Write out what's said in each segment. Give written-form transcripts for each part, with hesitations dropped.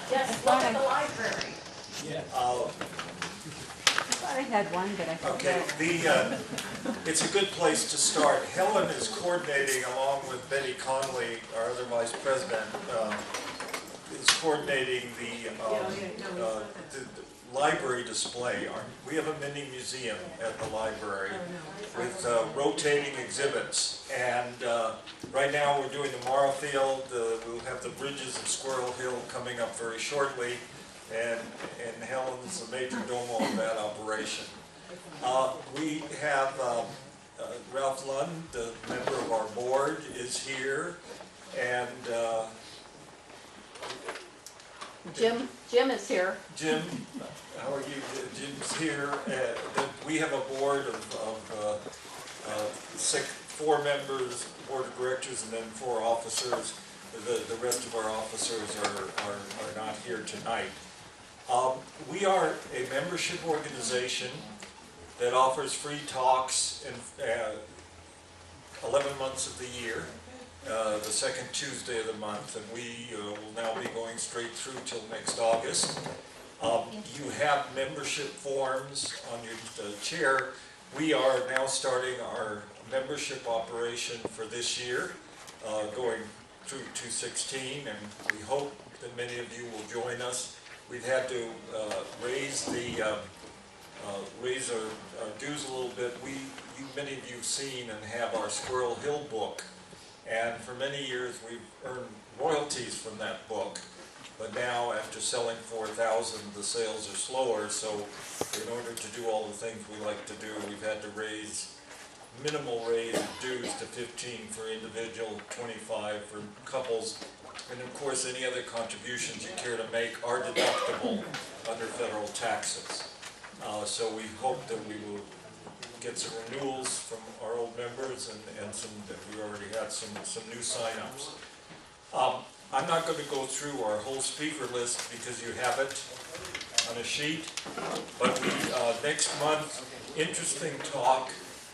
Just look at the library. Yeah. I thought I had one, but I Okay, forgot. it's a good place to start. Helen is coordinating, along with Betty Conley, our other vice president, is coordinating the library display. We have a mini museum at the library with rotating exhibits, and right now we're doing the Morrow Field. We'll have the bridges of Squirrel Hill coming up very shortly, and Helen's the major domo of that operation. We have Ralph Lund, the member of our board, is here, and Jim is here. Jim, how are you? Jim's here. We have a board of 4 members, board of directors, and then 4 officers. The rest of our officers are not here tonight. We are a membership organization that offers free talks in 11 months of the year, the second Tuesday of the month, and we will now be going straight through till next August. You have membership forms on your chair. We are now starting our membership operation for this year, going through 2016, and we hope that many of you will join us. We've had to raise our dues a little bit. Many of you have seen and have our Squirrel Hill book, and for many years we've earned royalties from that book. But now, after selling 4,000, the sales are slower, so in order to do all the things we like to do, we've had to minimal raise of dues to 15 for individual, 25 for couples, and of course any other contributions you care to make are deductible under federal taxes. So we hope that we will get some renewals from our old members, and some that we already had some new sign-ups. I'm not going to go through our whole speaker list because you have it on a sheet, but next month, interesting talk.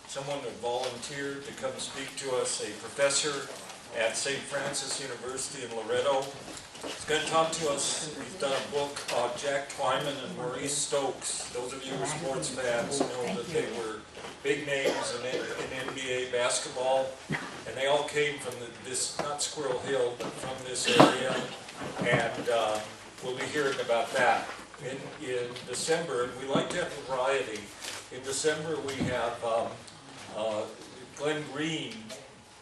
Someone had volunteered to come speak to us, a professor at St. Francis University in Loretto. He's going to talk to us. He's done a book, Jack Twyman and Maurice Stokes. Those of you who are sports fans know that they were big names in NBA basketball, and they all came from this, not Squirrel Hill, but from this area, and we'll be hearing about that. In December, and we like to have variety. In December we have Glenn Green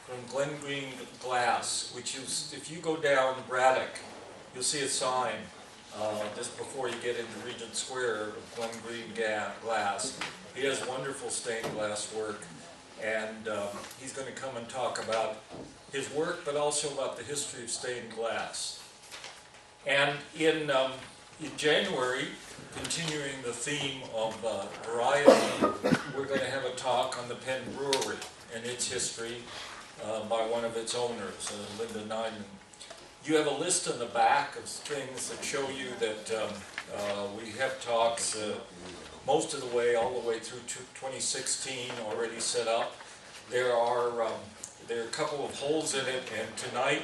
from Glenn Green Glass, which is, if you go down Braddock, you'll see a sign just before you get into Regent Square of Glenn Green Glass. He has wonderful stained glass work, and he's going to come and talk about his work, but also about the history of stained glass. And in January, continuing the theme of variety, we're going to have a talk on the Penn Brewery and its history by one of its owners, Linda Nyman. You have a list on the back of things that show you that we have talks most of the way, all the way through 2016 already set up. There are a couple of holes in it, and tonight,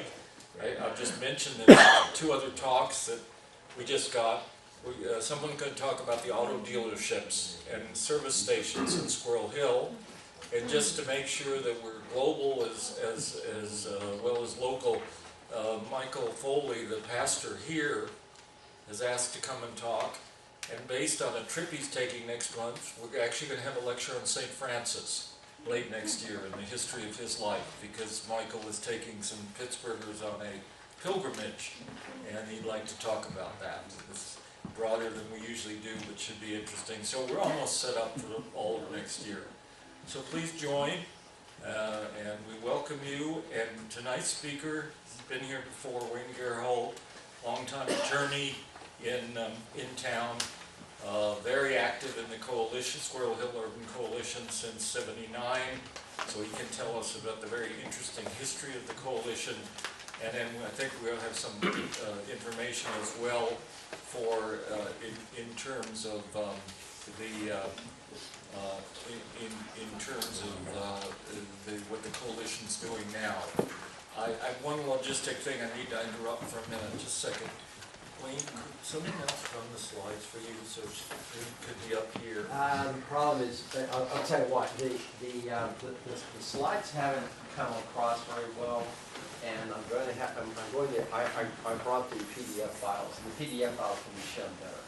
I've just mentioned that 2 other talks that we just got. Someone's going to talk about the auto dealerships and service stations in Squirrel Hill, and just to make sure that we're global as well as local, Michael Foley, the pastor here, has asked to come and talk, and based on a trip he's taking next month, we're actually going to have a lecture on St. Francis late next year in the history of his life, because Michael is taking some Pittsburghers on a pilgrimage, and he'd like to talk about that. It's broader than we usually do, but should be interesting. So we're almost set up for all of next year. So please join, and we welcome you. And tonight's speaker has been here before, Wayne Gerhold, longtime attorney in town, very active in the coalition, Squirrel Hill Urban Coalition, since '79. So he can tell us about the very interesting history of the coalition. And then I think we'll have some information as well for in terms of what the coalition's doing now. One logistic thing I need to interrupt for a minute, just a second. Wayne, could someone else run the slides for you, so it could be up here? The problem is, I'll tell you what, the slides haven't come across very well, and I brought the PDF files. The PDF files can be shown better.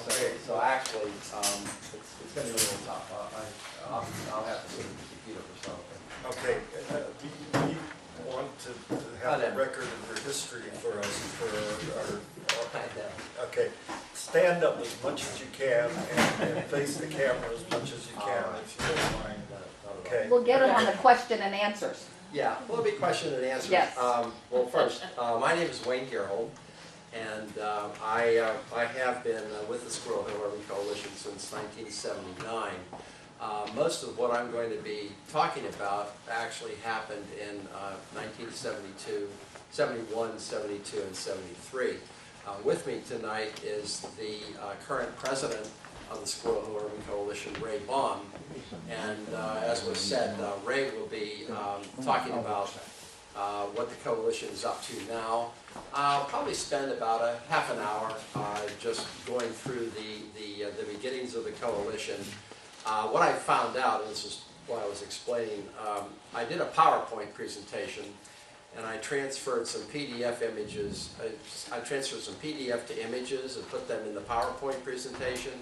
Okay. So actually, it's going to be a little tough. I'll have to sit at the computer for something. Okay, do you want to have a record of your history for us, for our okay, stand up as much as you can and face the camera as much as you can, if you don't mind. Okay. We'll get it on the question and answers. Yeah, well, it'll be question and answers. Yes. Well, first, my name is Wayne Gerhold, and I have been with the Squirrel Hill Urban Coalition since 1979. Most of what I'm going to be talking about actually happened in 1972, 71, 72, and 73. With me tonight is the current president of the Squirrel Hill Urban Coalition, Ray Baum. And as was said, Ray will be talking about what the coalition is up to now. I'll probably spend about a half an hour just going through the beginnings of the coalition. What I found out, and this is what I was explaining, I did a PowerPoint presentation, and I transferred some PDF images. I transferred some PDF to images and put them in the PowerPoint presentation,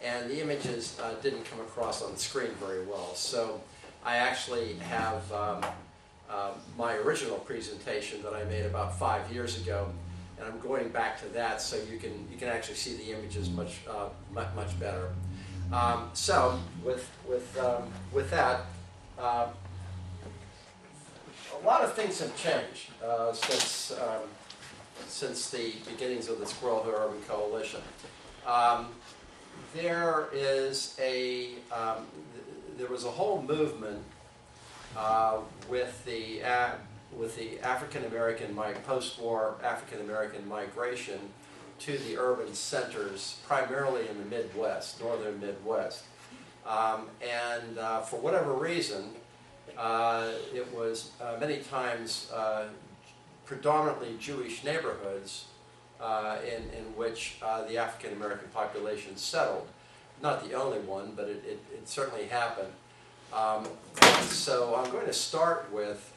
and the images didn't come across on the screen very well. So I actually have my original presentation that I made about 5 years ago, and I'm going back to that so you can actually see the images much better. So with that, a lot of things have changed since the beginnings of the Squirrel Hill Urban Coalition. There was a whole movement with the African American post-war African American migration to the urban centers, primarily in the Midwest, northern Midwest, and for whatever reason, it was many times predominantly Jewish neighborhoods in which the African American population settled. Not the only one, but it certainly happened. So I'm going to start with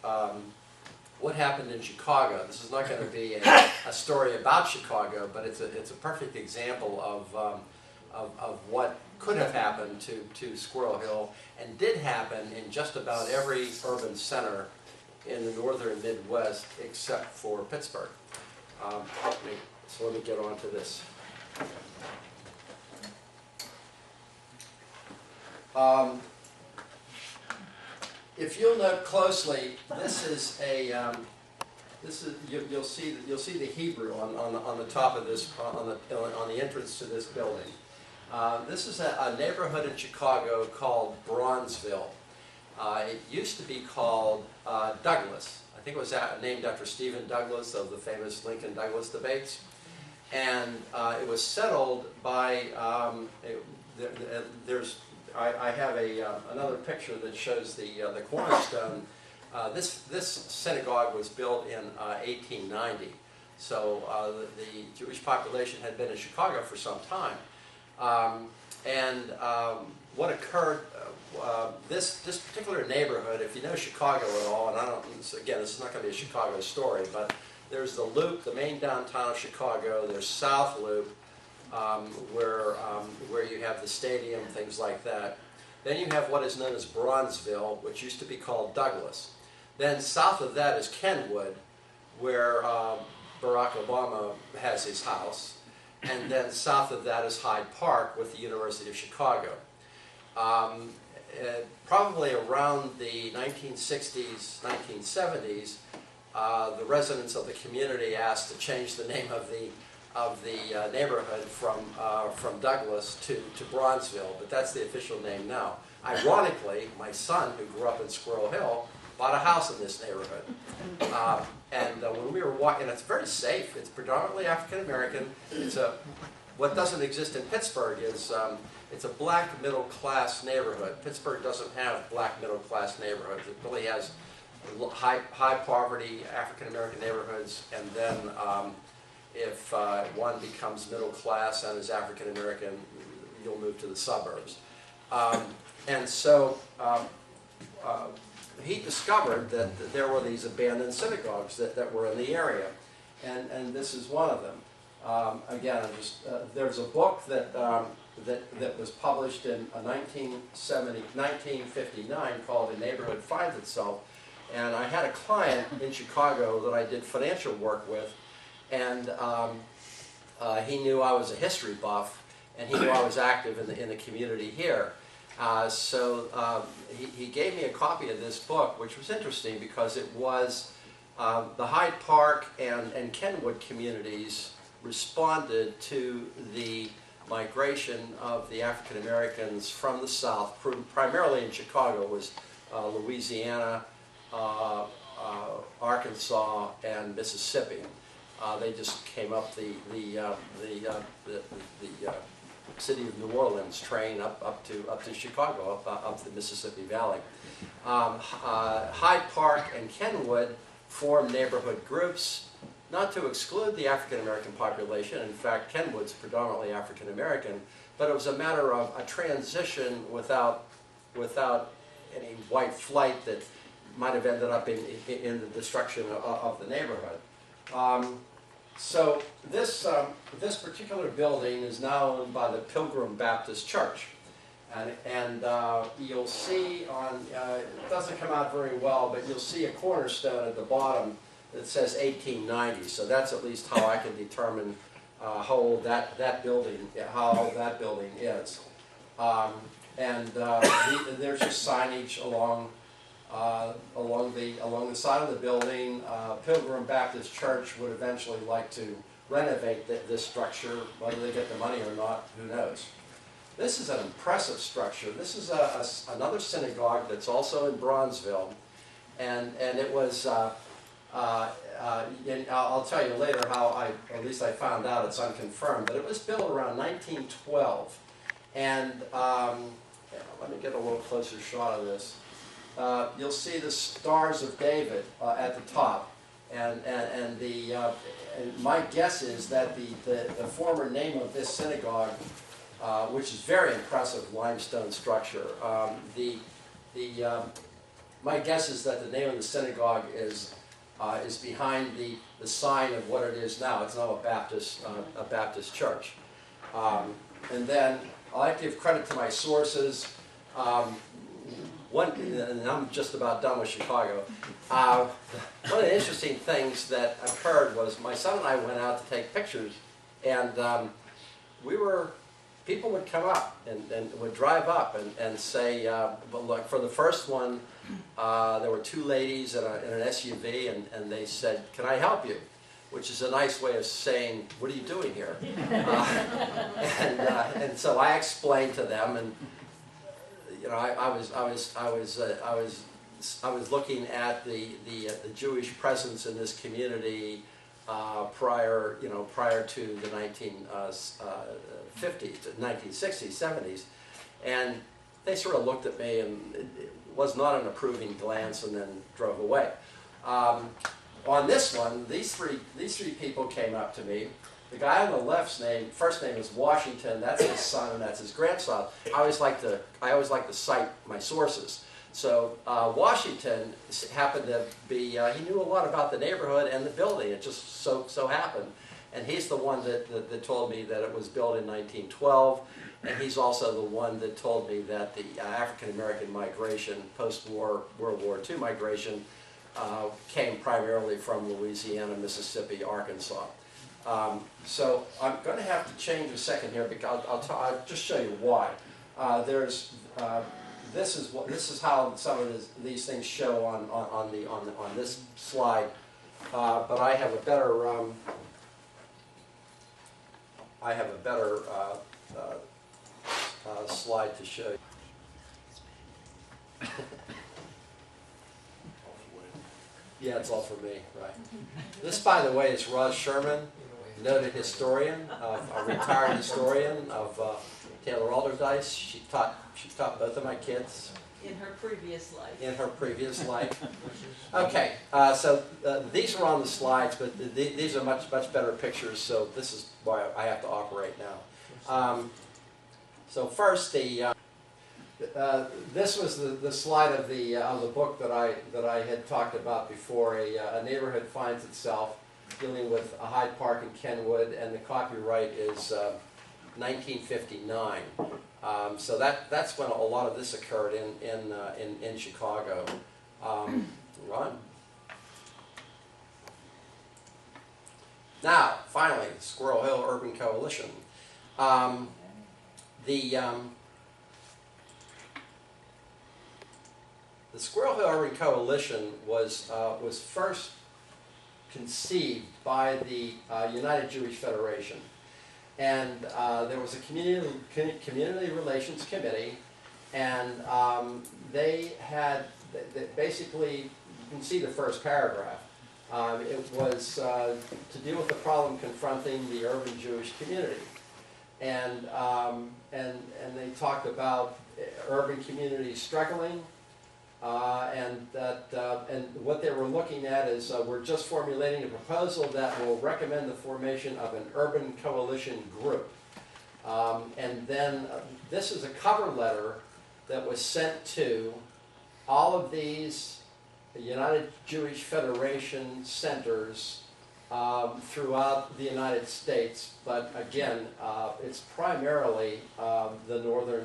what happened in Chicago. This is not going to be a story about Chicago, but it's a perfect example of what could have happened to Squirrel Hill, and did happen in just about every urban center in the northern Midwest except for Pittsburgh. So let me get on to this. If you'll note closely, this is you'll see the Hebrew on the top of this on the entrance to this building. This is a neighborhood in Chicago called Bronzeville. It used to be called Douglas. I think it was named after Stephen Douglas of the famous Lincoln-Douglas debates. And it was settled by, I have another picture that shows the cornerstone. This synagogue was built in 1890. So the Jewish population had been in Chicago for some time. What occurred, this particular neighborhood, if you know Chicago at all, and again, this is not going to be a Chicago story, but there's the Loop, the main downtown of Chicago. There's South Loop, where you have the stadium, things like that. Then you have what is known as Bronzeville, which used to be called Douglas. Then south of that is Kenwood, where Barack Obama has his house. And then south of that is Hyde Park with the University of Chicago. Probably around the 1960s, 1970s, the residents of the community asked to change the name of the neighborhood from Douglas to Bronzeville, but that's the official name now. Ironically, my son, who grew up in Squirrel Hill, bought a house in this neighborhood. When we were walking, and it's very safe. It's predominantly African American. What doesn't exist in Pittsburgh is it's a black middle class neighborhood. Pittsburgh doesn't have black middle class neighborhoods. It really has high poverty African American neighborhoods, and then if one becomes middle class and is African American, you'll move to the suburbs. And so he discovered that there were these abandoned synagogues that were in the area, and this is one of them. Again, there's a book that was published in 1959 called "A Neighborhood Finds Itself," and I had a client in Chicago that I did financial work with, and he knew I was a history buff, and he knew I was active in the community here. So he gave me a copy of this book, which was interesting because it was the Hyde Park and Kenwood communities responded to the migration of the African Americans from the South, primarily in Chicago, was Louisiana, Arkansas, and Mississippi. They just came up the city of New Orleans train up to Chicago, up the Mississippi Valley. Hyde Park and Kenwood formed neighborhood groups, not to exclude the African American population. In fact, Kenwood's predominantly African American, but it was a matter of a transition without any white flight that might have ended up in the destruction of the neighborhood. So this particular building is now owned by the Pilgrim Baptist Church, and you'll see on it doesn't come out very well, but you'll see a cornerstone at the bottom that says 1890. So that's at least how I can determine how old that building is. There's just signage along the side of the building. Pilgrim Baptist Church would eventually like to renovate this structure. Whether they get the money or not, who knows. This is an impressive structure. This is another synagogue that's also in Bronzeville, and it was. And I'll tell you later how at least I found out, it's unconfirmed, but it was built around 1912. And let me get a little closer shot of this. You'll see the Stars of David at the top, and my guess is that the former name of this synagogue, which is very impressive limestone structure, my guess is that the name of the synagogue is behind the sign of what it is now. It's now a Baptist church. And then I like to give credit to my sources. And I'm just about done with Chicago. One of the interesting things that occurred was my son and I went out to take pictures, and people would come up and would drive up and say, but look, for the first one, there were two ladies in an SUV, and they said, "Can I help you?" Which is a nice way of saying, "What are you doing here?" And so I explained to them, and you know, I was looking at the Jewish presence in this community prior to the 1950s, 1960s, 70s, and they sort of looked at me, and it was not an approving glance, and then drove away. On this one, these three people came up to me. The guy on the left's first name is Washington. That's his son, and that's his grandson. I always like to cite my sources. So Washington happened to be, he knew a lot about the neighborhood and the building. It just so happened. And he's the one that told me that it was built in 1912. And he's also the one that told me that the African-American migration, post-war, World War II migration, came primarily from Louisiana, Mississippi, Arkansas. So I'm going to have to change a second here, because I'll just show you why. This is how some of these things show on this slide, but I have a better slide to show you. Yeah, it's all for me, right? This, by the way, is Roz Sherman, noted historian, a retired historian of Taylor Alderdice. She taught both of my kids. In her previous life. in her previous life. Okay, so these are on the slides, but these are much better pictures, so this is why I have to operate now. So first, this was the slide of the book that I had talked about before. A neighborhood finds itself, dealing with Hyde Park and Kenwood, and the copyright is 1959. So that's when a lot of this occurred in Chicago. Run. Now, finally, Squirrel Hill Urban Coalition. The Squirrel Hill Urban Coalition was first conceived by the United Jewish Federation. And there was a community relations committee, and they basically, you can see the first paragraph. It was to deal with the problem confronting the urban Jewish community. And they talked about urban communities struggling, and what they were looking at is we're just formulating a proposal that will recommend the formation of an urban coalition group. And then this is a cover letter that was sent to all of these United Jewish Federation centers throughout the United States, but again, it's primarily the northern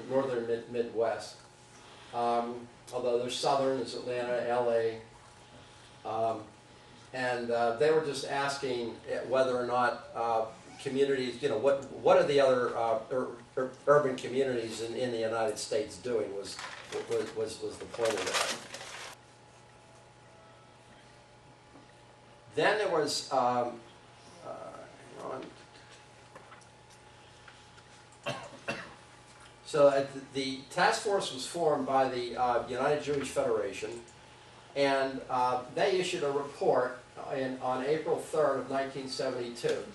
Midwest. Although there's southern, there's Atlanta, LA, and they were just asking whether or not communities, what are the other urban communities in the United States doing was the point of that. Then there was, hang on. So the task force was formed by the United Jewish Federation, and they issued a report on April 3rd of 1972.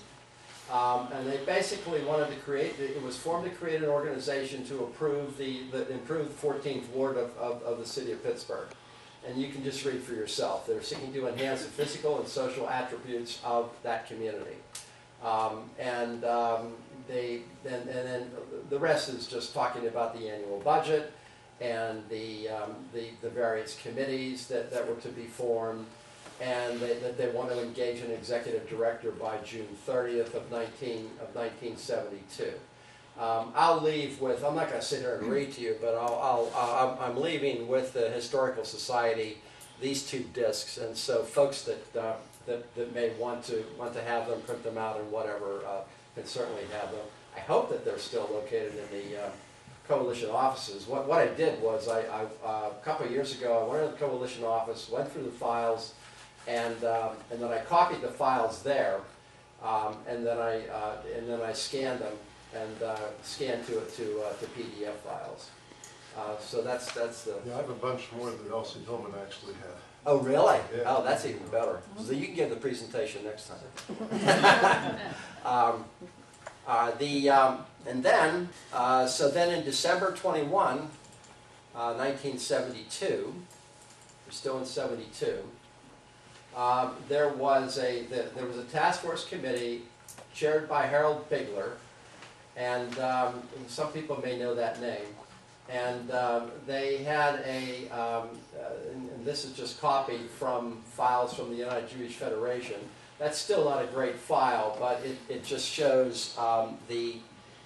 And they basically wanted to create, it was formed to create an organization to approve the improved 14th ward of the city of Pittsburgh. And you can just read for yourself. They're seeking to enhance the physical and social attributes of that community. And then the rest is just talking about the annual budget and the various committees that were to be formed, and that they want to engage an executive director by June 30th of 1972. I'll leave with, I'm not going to sit here and read to you, but I'm leaving with the Historical Society these two discs, and so folks that may want to have them, print them out and whatever, can certainly have them. I hope that they're still located in the coalition offices. What I did was a couple of years ago, I went to the coalition office, went through the files, and then I copied the files there, and then I scanned them and scanned to PDF files. So that's the. Yeah, I have a bunch more that Elsie Hillman actually had. Oh, really? Yeah. Oh, that's even better. So you can give the presentation next time. And then, so then in December 21, 1972, we're still in 72, there was a task force committee chaired by Harold Bigler, and some people may know that name. And they had and this is just copied from files from the United Jewish Federation. That's still not a great file, but it just shows the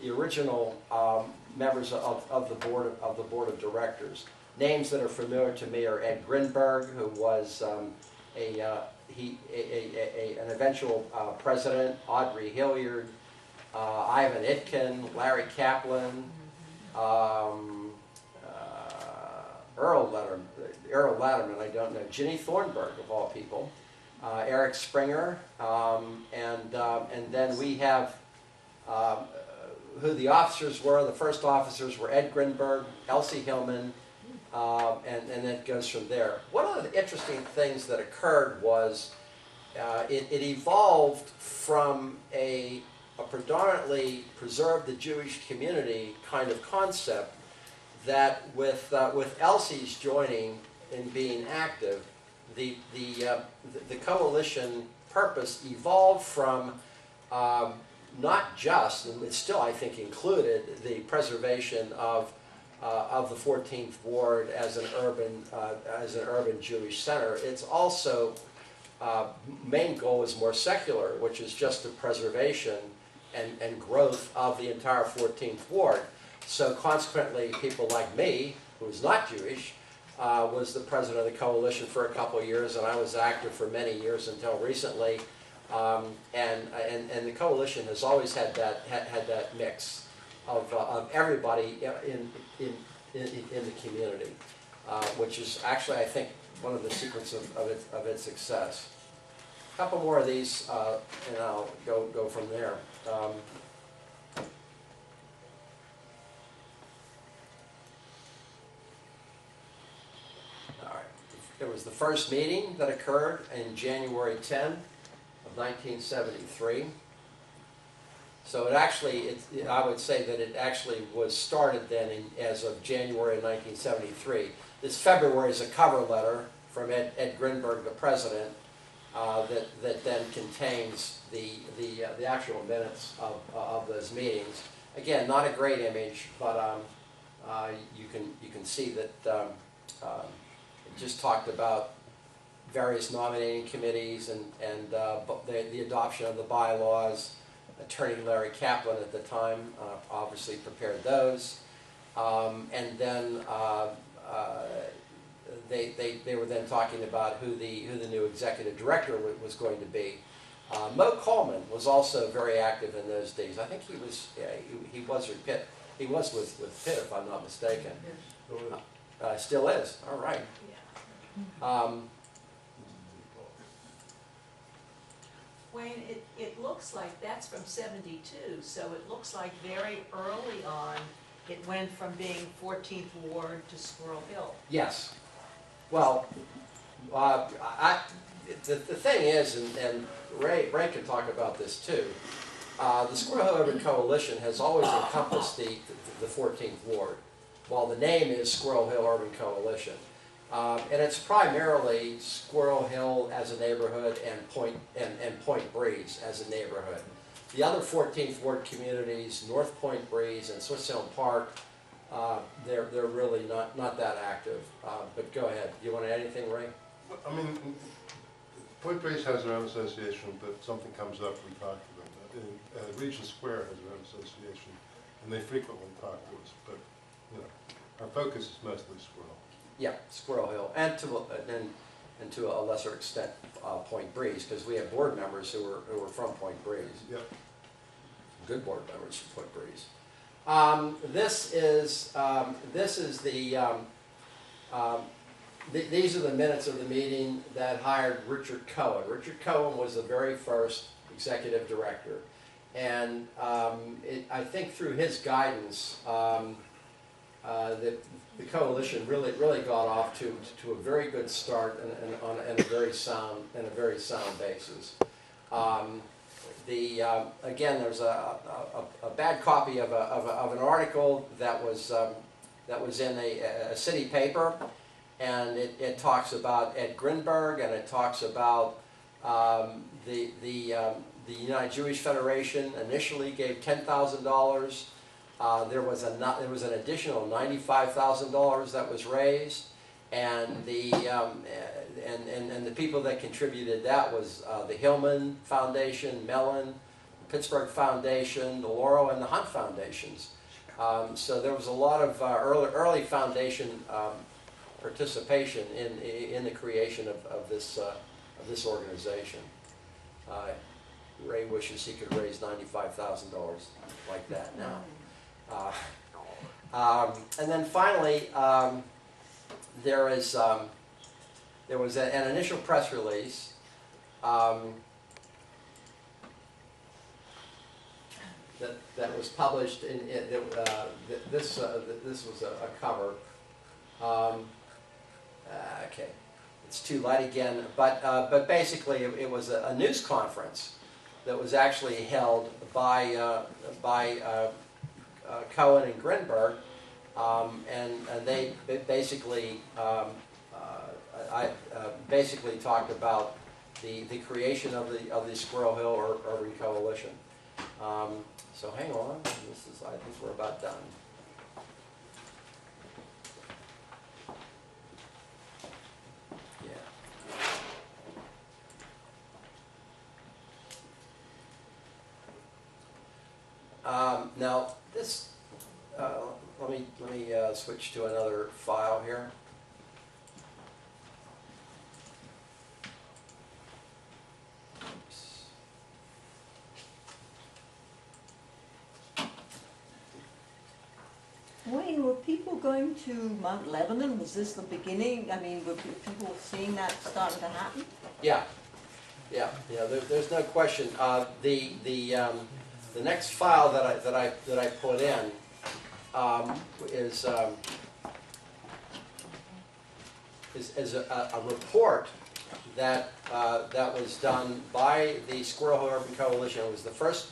original members of the board of directors. Names that are familiar to me are Ed Grinberg, who was an eventual president, Audrey Hilliard, Ivan Itkin, Larry Kaplan, Earl Latterman, I don't know, Ginny Thornburg of all people, Eric Springer, and then we have who the officers were. The first officers were Ed Grinberg, Elsie Hillman, and then it goes from there. One of the interesting things that occurred was it evolved from a predominantly preserve the Jewish community kind of concept that with Elsie's joining and being active, the coalition purpose evolved from not just, and it still I think included, the preservation of the 14th Ward as an urban Jewish center. It's also main goal is more secular, which is just the preservation and growth of the entire 14th Ward. So consequently, people like me, who is not Jewish, was the president of the coalition for a couple of years, and I was active for many years until recently. And the coalition has always had that mix of everybody in the community, which is actually, I think, one of the secrets of its success. A couple more of these, and I'll go from there. There was the first meeting that occurred in January 10 of 1973. So it actually, I would say that it actually was started then as of January of 1973. This February is a cover letter from Ed Grinberg, the president, that then contains the actual minutes of those meetings. Again, not a great image, but you can see that it just talked about various nominating committees and the adoption of the bylaws. Attorney Larry Kaplan at the time obviously prepared those, and then they were then talking about who the new executive director was going to be. Mo Coleman was also very active in those days. I think he was with Pitt. He was with Pitt, if I'm not mistaken. Still is. All right. Wayne, it looks like that's from '72, so it looks like very early on it went from being 14th Ward to Squirrel Hill. Yes. Well, the thing is, and Ray can talk about this too, the Squirrel Hill Urban Coalition has always encompassed the 14th Ward, while the name is Squirrel Hill Urban Coalition. And it's primarily Squirrel Hill as a neighborhood and Point Breeze as a neighborhood. The other 14th Ward communities, North Point Breeze and Swiss Hill Park, they're really not that active. But go ahead. Do you want to add anything, Ray? I mean, Point Breeze has their own association, but something comes up, we talk to them. Regent Square has their own association, and they frequently talk to us. But you know, our focus is mostly Squirrel. Yeah, Squirrel Hill, and to a lesser extent, Point Breeze, because we have board members who are from Point Breeze. Yep. Good board members from Point Breeze. These are the minutes of the meeting that hired Richard Cohen. Richard Cohen was the very first executive director, and I think through his guidance, the coalition really got off to a very good start and a very sound basis. Again, there's a bad copy of an article that was in a city paper, and it talks about Ed Grinberg, and it talks about the United Jewish Federation initially gave $10,000. There was an additional $95,000 that was raised, and the people that contributed that was the Hillman Foundation, Mellon, Pittsburgh Foundation, the Laurel and the Hunt Foundations. So there was a lot of early foundation participation in the creation of this organization. Ray wishes he could raise $95,000 like that now. And then finally, there was an initial press release that was published. This was a cover. Okay, it's too light again, but basically it was a news conference that was actually held by Cohen and Grinberg, And they basically, basically talked about the creation of the Squirrel Hill Urban Coalition. So hang on, I think we're about done. Now this, let me switch to another file here. Oops. Wayne, were people going to Mount Lebanon? Was this the beginning? I mean, were people seeing that starting to happen? Yeah. There's no question. The next file that I put in is a report that was done by the Squirrel Hill Urban Coalition. It was the first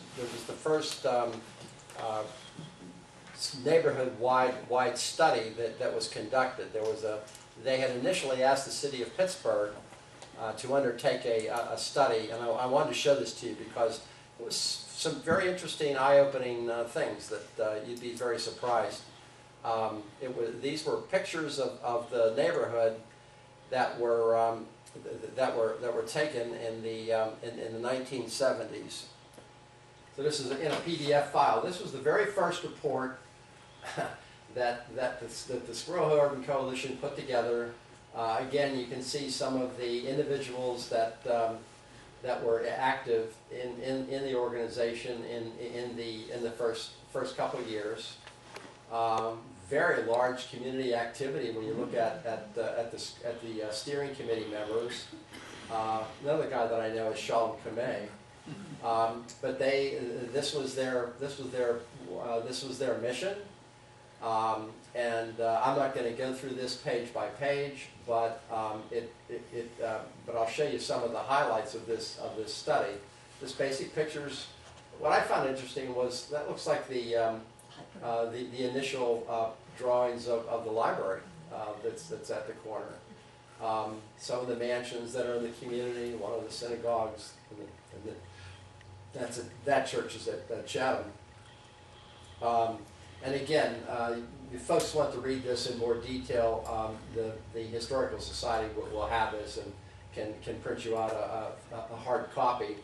neighborhood-wide study that was conducted. They had initially asked the city of Pittsburgh to undertake a study, and I wanted to show this to you because it was some very interesting, eye-opening things that you'd be very surprised. These were pictures of the neighborhood that were taken in the 1970s. So this is in a PDF file. This was the very first report that the Squirrel Hill Urban Coalition put together. Again, you can see some of the individuals that were active in the organization in the first couple of years. Very large community activity when you look at the steering committee members. Another guy that I know is Shalom Kameh. But this was their mission. I'm not going to go through this page by page, but but I'll show you some of the highlights of this study. This basic pictures. What I found interesting was that looks like the initial drawings of the library that's at the corner. Some of the mansions that are in the community. One of the synagogues. That church is at Chatham. And again, if folks want to read this in more detail, the Historical Society will have this and can print you out a hard copy.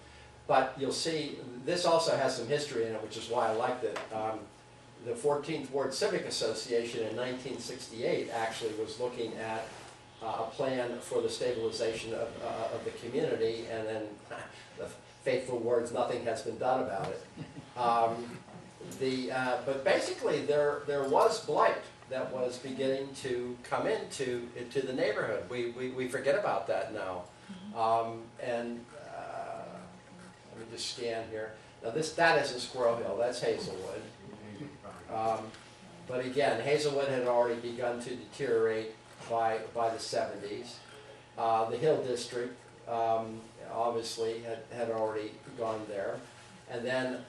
But you'll see, this also has some history in it, which is why I liked it. The 14th Ward Civic Association in 1968 actually was looking at a plan for the stabilization of the community, and then the fateful words, nothing has been done about it. But basically there was blight that was beginning to come into the neighborhood. We forget about that now. Let me just scan here. Now that isn't Squirrel Hill, that's Hazelwood. But again, Hazelwood had already begun to deteriorate by the 70s. The Hill District obviously had already gone there. And then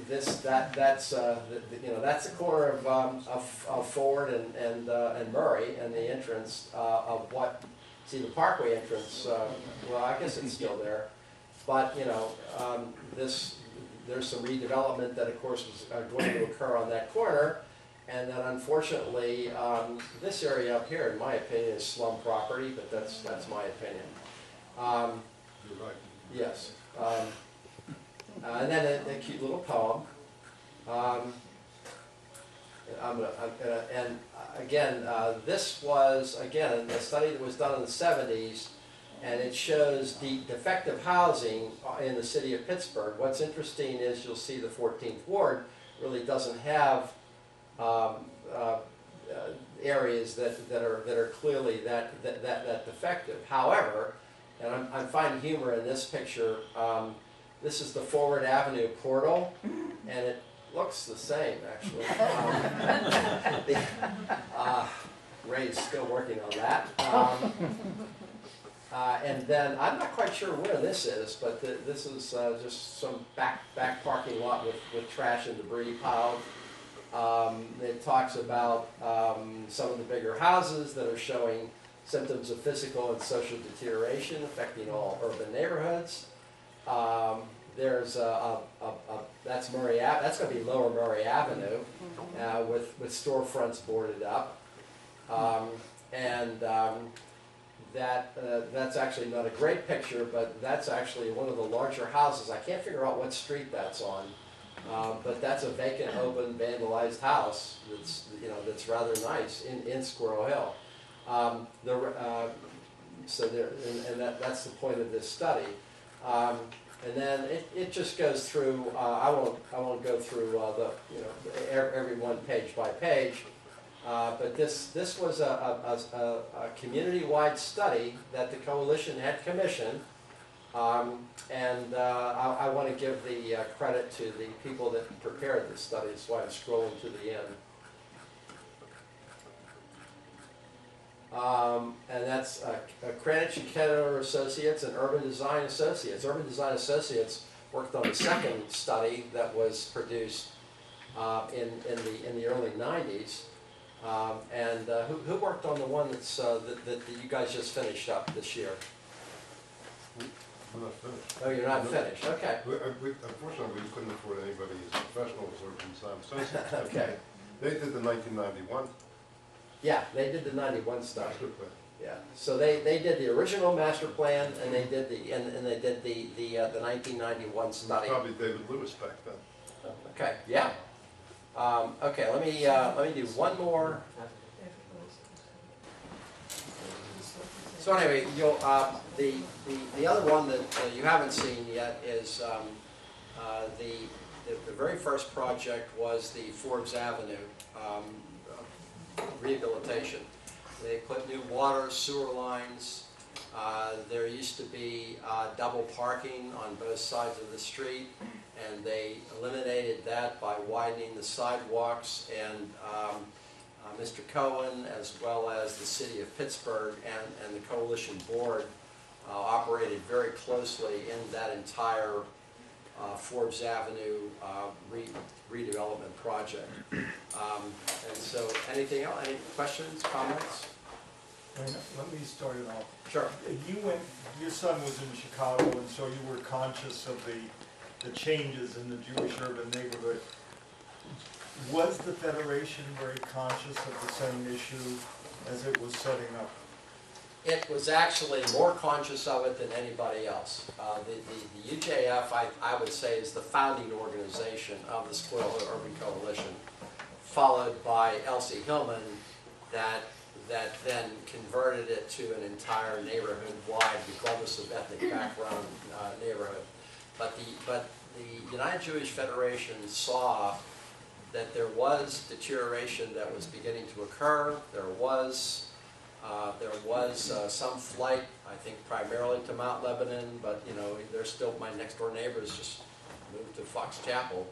that's the corner of Ford and Murray, and the entrance of the Parkway entrance. Well, I guess it's still there, but there's some redevelopment that, of course, was going to occur on that corner, and then unfortunately, this area up here, in my opinion, is slum property, but that's my opinion. You're right. Yes. And then a cute little poem. And again, this was, again, a study that was done in the 70s, and it shows the defective housing in the city of Pittsburgh. What's interesting is you'll see the 14th Ward really doesn't have areas that are clearly that defective. However, and I'm finding humor in this picture. This is the Forward Avenue portal, and it looks the same, actually. Ray's still working on that. And then, I'm not quite sure where this is, but this is just some back parking lot with trash and debris piled. It talks about some of the bigger houses that are showing symptoms of physical and social deterioration affecting all urban neighborhoods. There's that's Murray Ave. That's going to be Lower Murray Avenue with storefronts boarded up, that's actually not a great picture, but that's actually one of the larger houses. I can't figure out what street that's on, but that's a vacant, open, vandalized house that's rather nice in Squirrel Hill. That's the point of this study. And then it just goes through. I won't go through every one page by page. But this was a community-wide study that the coalition had commissioned, and I want to give the credit to the people that prepared this study. That's why I'm scrolling to the end. And that's Cranich and Keller Associates and Urban Design Associates. Urban Design Associates worked on a second study that was produced in the early 90s. Who worked on the one that you guys just finished up this year? I'm not finished. Oh, you're not finished. Okay. Unfortunately, we couldn't afford anybody as professional as Urban Design Associates. Okay. They did the 1991 Yeah, they did the 91 study. master plan. Yeah. So they did the original master plan, and they did the 1991 study. Probably David Lewis back then. Okay. Yeah. Okay. Let me do one more. So anyway, you'll the other one that you haven't seen yet is the very first project was the Forbes Avenue rehabilitation. They put new water, sewer lines. There used to be double parking on both sides of the street, and they eliminated that by widening the sidewalks, and Mr. Cohen, as well as the city of Pittsburgh and the coalition board operated very closely in that entire Forbes Avenue redevelopment project. And so anything else, any questions, comments? Let me start it off. Sure. Your son was in Chicago, and so you were conscious of the changes in the Jewish urban neighborhood. Was the Federation very conscious of the same issue as it was setting up? It was actually more conscious of it than anybody else. The UJF, I would say, is the founding organization of the Squirrel Hill Urban Coalition, followed by Elsie Hillman, that then converted it to an entire neighborhood-wide, regardless of ethnic background, neighborhood. But the United Jewish Federation saw that there was deterioration that was beginning to occur. There was some flight, I think, primarily to Mount Lebanon, but they're still my next door neighbors just moved to Fox Chapel.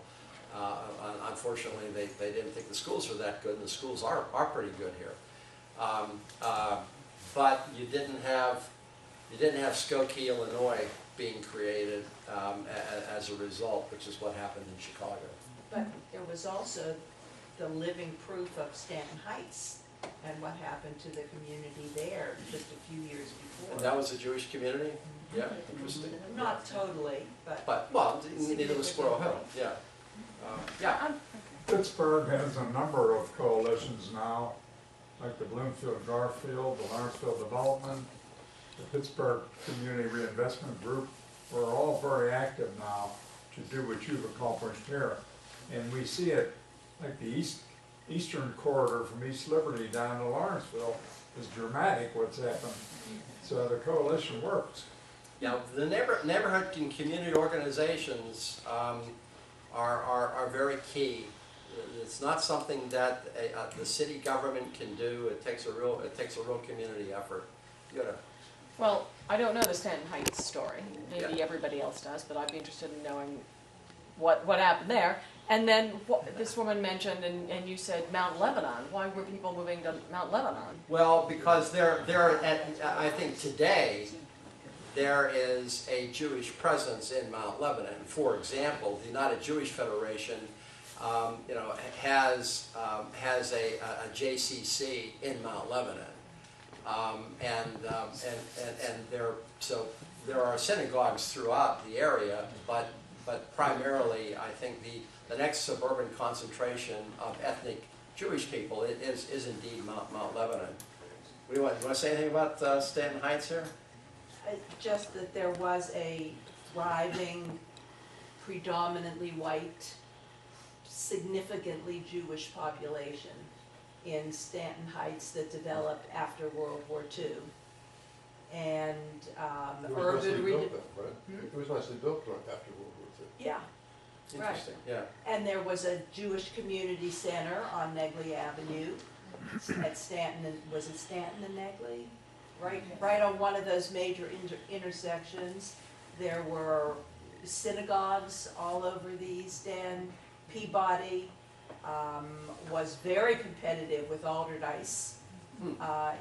Unfortunately, they didn't think the schools were that good, and the schools are pretty good here. But you didn't have Skokie, Illinois, being created as a result, which is what happened in Chicago. But there was also the living proof of Stanton Heights and what happened to the community there just a few years before. And that was a Jewish community? Yeah, interesting. Not totally, but. But, well, neither was Squirrel Hill, yeah. Yeah. Pittsburgh has a number of coalitions now, like the Bloomfield Garfield, the Lawrenceville Development, the Pittsburgh Community Reinvestment Group. We're all very active now to do what you've accomplished here. And we see it, like the eastern corridor from East Liberty down to Lawrenceville is dramatic what's happened. So the coalition works. Yeah, the neighborhood and community organizations are very key. It's not something that the city government can do. It takes a real community effort. You gotta. Well, I don't know the Stanton Heights story. Maybe Yeah. everybody else does, but I'd be interested in knowing what happened there. And then this woman mentioned, and you said Mount Lebanon. Why were people moving to Mount Lebanon? Well, because I think today there is a Jewish presence in Mount Lebanon. For example, the United Jewish Federation has a JCC in Mount Lebanon. There are synagogues throughout the area, but primarily I think the next suburban concentration of ethnic Jewish people is indeed Mount Lebanon. What do you want to say anything about Stanton Heights here? Just that there was a thriving, predominantly white, significantly Jewish population in Stanton Heights that developed after World War II. And It was nicely urban built then, right? It was nicely built after World War II. yeah. Interesting, yeah. And there was a Jewish community center on Negley Avenue at Stanton, was it Stanton and Negley? Right on one of those major intersections. There were synagogues all over the East End. Peabody was very competitive with Alderdice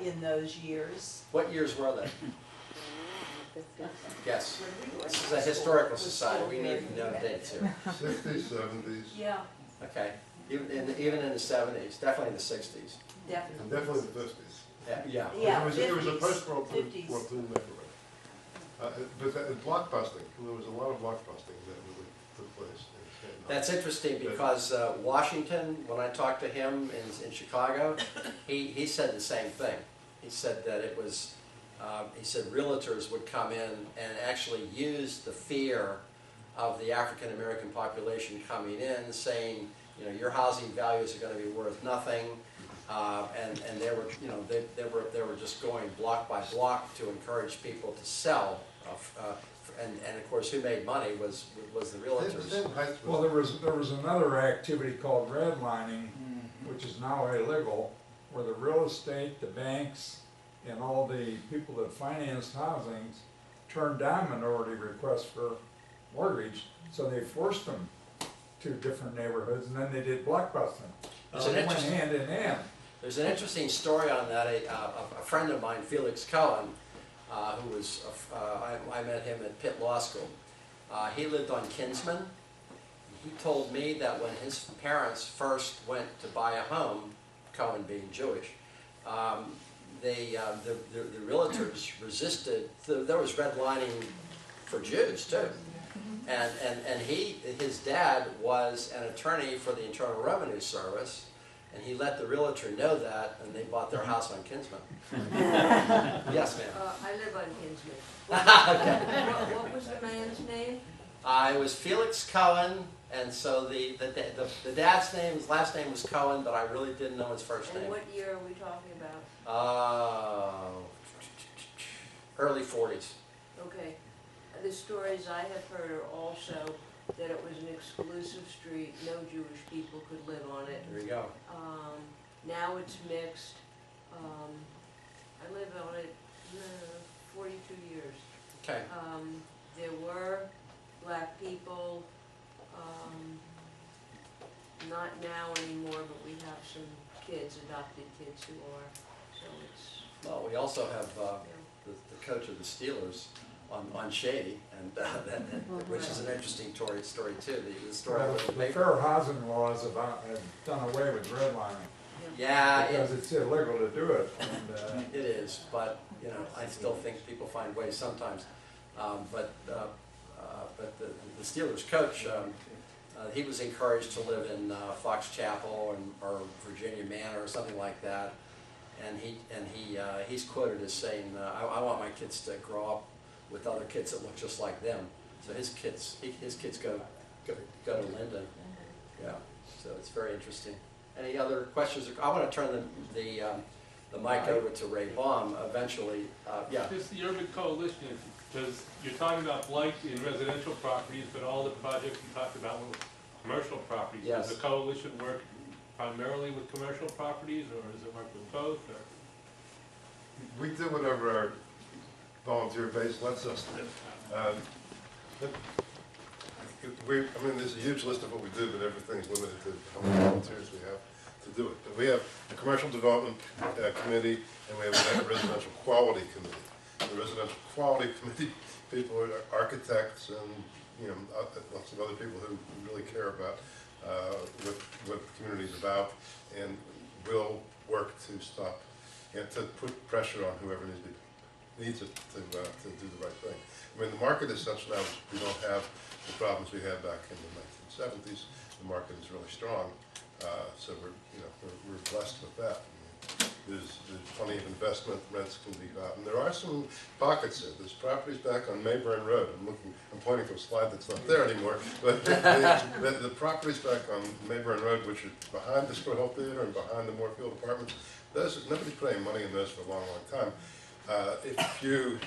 in those years. What years were they? Yes. This is a historical society. We need to know dates here. 60s, 70s, Yeah, Okay. Even in the 70s, definitely in the 60s. and definitely. definitely the 50s. Yeah. Yeah, It was a 50s, post-World War 50s. II neighborhood. But blockbusting, there was a lot of blockbusting that really took place in Stanton Heights. That's interesting because Washington, when I talked to him in Chicago, he said the same thing. He said that it was, he said realtors would come in and actually use the fear of the African American population coming in, saying, your housing values are going to be worth nothing, and they were, they were just going block by block to encourage people to sell. And of course, who made money was the realtors. Stanton Heights Well, was, there was another activity called redlining, which is now illegal, where the real estate, the banks, and all the people that financed housings turned down minority requests for mortgage, so they forced them to different neighborhoods, and then they did blockbusting. It's So an they went interesting- hand in hand. There's an interesting story on that. A friend of mine, Felix Cohen, who was, I met him at Pitt Law School. He lived on Kinsman. He told me that when his parents first went to buy a home, Cohen being Jewish, the realtors resisted. There was redlining for Jews too, and his dad was an attorney for the Internal Revenue Service, and he let the realtor know that, and they bought their house on Kinsman. Yes, ma'am. I live on Kinsman. Okay. What was the man's name? It was Felix Cohen, and so the dad's name, his last name was Cohen, but I really didn't know his first And name. what year are we talking about? Early 40s. Okay. The stories I have heard are also that it was an exclusive street, no Jewish people could live on it. There you go. Now it's mixed. I lived on it 42 years. Okay. There were black people, not now anymore, but we have some kids, adopted kids who are, so it's, Well, we also have you know. the coach of the Steelers on Shady, and which is an interesting story too. The story Well, with the the paper. fair housing laws have done away with redlining, Yeah, because it's illegal to do it, and, it is, but I still think people find ways sometimes. But the Steelers coach, he was encouraged to live in Fox Chapel or Virginia Manor or something like that, and he's quoted as saying, "I want my kids to grow up with other kids that look just like them." So his kids go to Linden. Yeah, so it's very interesting. Any other questions? I want to turn the mic over to Ray Baum eventually. Yeah. Just the urban coalition, because you're talking about blight in residential properties, but all the projects you talked about were commercial properties. Yes. Does the coalition work primarily with commercial properties, or does it work with both? Or? we do whatever our volunteer base lets us do. There's a huge list of what we do, but everything's limited to how many volunteers we have to do it. But we have a commercial development committee, and we have a residential quality committee. The residential quality committee people are architects and lots of other people who really care about what the community's about, and will work to stop and to put pressure on whoever needs it to do the right thing. I mean, the market is such now, we don't have the problems we had back in the 1970s. The market is really strong, so we're blessed with that. I mean, there's plenty of investment, rents can be gotten. There are some pockets there. There's properties back on Mayburn Road. I'm pointing to a slide that's not there anymore, but the properties back on Mayburn Road, which are behind the Squirrel Theater and behind the Moorfield Apartments, nobody's putting money in those for a long, long time. If you,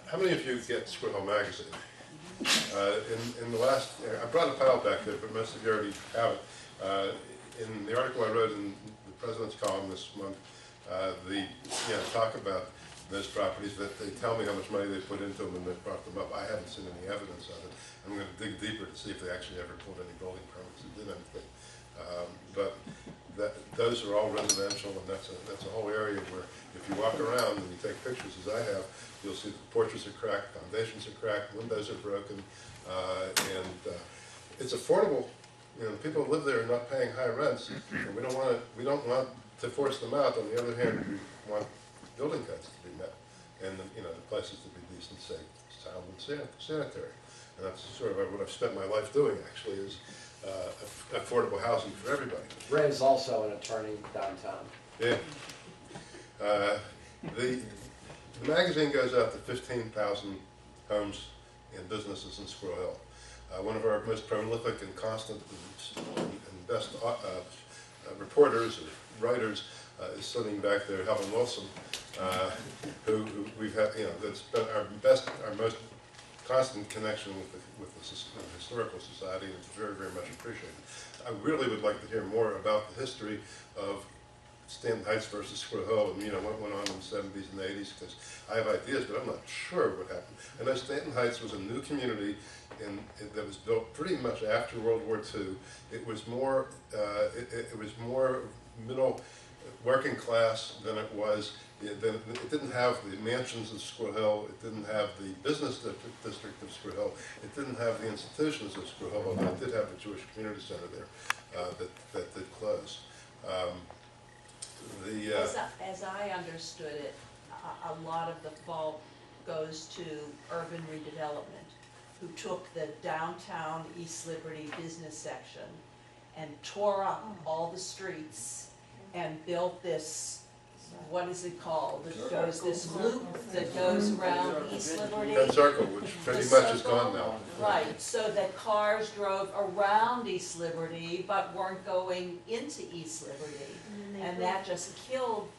how many of you get Squirrel magazine? In the last, I brought a pile back there, but most of you already have it. In the article I wrote in the President's column this month, talk about those properties, that they tell me how much money they put into them and they brought them up. I haven't seen any evidence of it. I'm going to dig deeper to see if they actually ever pulled any building permits or did anything. But those are all residential, and that's a whole area where if you walk around and you take pictures, as I have, you'll see the porches are cracked, foundations are cracked, windows are broken, and it's affordable. You know, people who live there are not paying high rents, and we don't want to force them out. On the other hand, we want building codes to be met, and the places to be decent, safe, sound, and sanitary. And that's sort of what I've spent my life doing, actually, is affordable housing for everybody. Ray's also an attorney downtown. Yeah. The magazine goes out to 15,000 homes and businesses in Squirrel Hill. One of our most prolific and constant and best reporters or writers is sitting back there, Helen Wilson, who we've had, that's been our most constant connection with the Historical Society, and it's very, very much appreciated. I really would like to hear more about the history of Stanton Heights versus Squirrel Hill, and what went on in the 70s and 80s, because I have ideas, but I'm not sure what happened. I know Stanton Heights was a new community that was built pretty much after World War II. It was more, it was more middle, working class than it was. It didn't have the mansions of Squirrel Hill. It didn't have the business district of Squirrel Hill. It didn't have the institutions of Squirrel Hill, although it did have the Jewish Community Center there that did close. As I understood it, a lot of the fault goes to urban redevelopment, who took the downtown East Liberty business section and tore up all the streets and built this, what is it called? It goes this loop that goes around East Liberty. That circle, which pretty much is gone now. Right, so that cars drove around East Liberty but weren't going into East Liberty. And that just killed